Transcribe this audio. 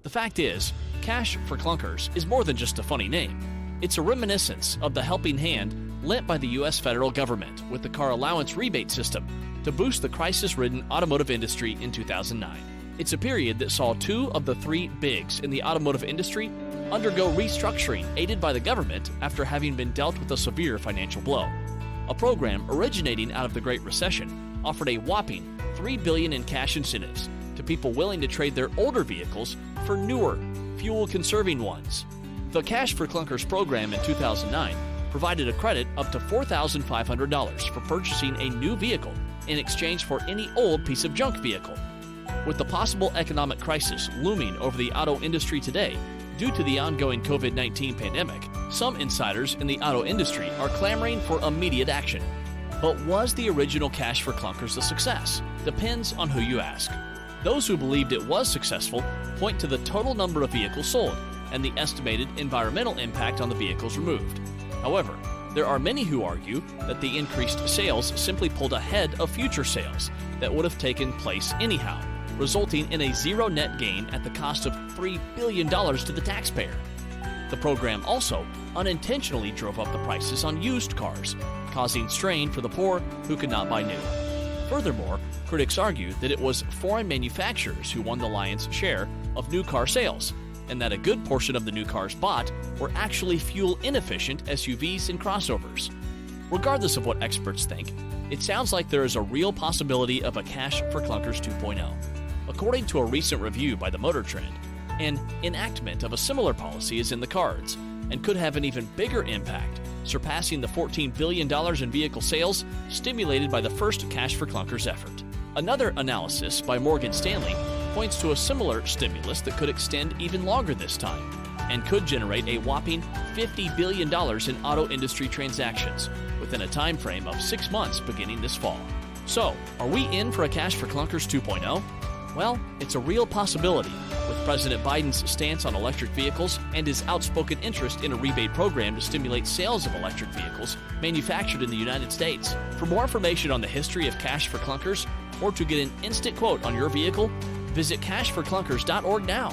The fact is, Cash for Clunkers is more than just a funny name. It's a reminiscence of the helping hand lent by the U.S. federal government with the Car Allowance Rebate System to boost the crisis-ridden automotive industry in 2009. It's a period that saw two of the three bigs in the automotive industry undergo restructuring aided by the government after having been dealt with a severe financial blow. A program originating out of the Great Recession offered a whopping $3 billion in cash incentives to people willing to trade their older vehicles for newer, fuel-conserving ones. The Cash for Clunkers program in 2009 provided a credit up to $4,500 for purchasing a new vehicle in exchange for any old piece of junk vehicle. With the possible economic crisis looming over the auto industry today due to the ongoing COVID-19 pandemic, some insiders in the auto industry are clamoring for immediate action. But was the original Cash for Clunkers a success? Depends on who you ask. Those who believed it was successful point to the total number of vehicles sold and the estimated environmental impact on the vehicles removed. However, there are many who argue that the increased sales simply pulled ahead of future sales that would have taken place anyhow, resulting in a zero net gain at the cost of $3 billion to the taxpayer. The program also unintentionally drove up the prices on used cars, causing strain for the poor who could not buy new. Furthermore, critics argue that it was foreign manufacturers who won the lion's share of new car sales, and that a good portion of the new cars bought were actually fuel-inefficient SUVs and crossovers. Regardless of what experts think, it sounds like there is a real possibility of a Cash for Clunkers 2.0. According to a recent review by the Motor Trend, an enactment of a similar policy is in the cards and could have an even bigger impact, surpassing the $14 billion in vehicle sales stimulated by the first Cash for Clunkers effort. Another analysis by Morgan Stanley points to a similar stimulus that could extend even longer this time and could generate a whopping $50 billion in auto industry transactions within a time frame of 6 months beginning this fall. So, are we in for a Cash for Clunkers 2.0? Well, it's a real possibility, with President Biden's stance on electric vehicles and his outspoken interest in a rebate program to stimulate sales of electric vehicles manufactured in the United States. For more information on the history of Cash for Clunkers, or to get an instant quote on your vehicle, visit cashforclunkers.org now.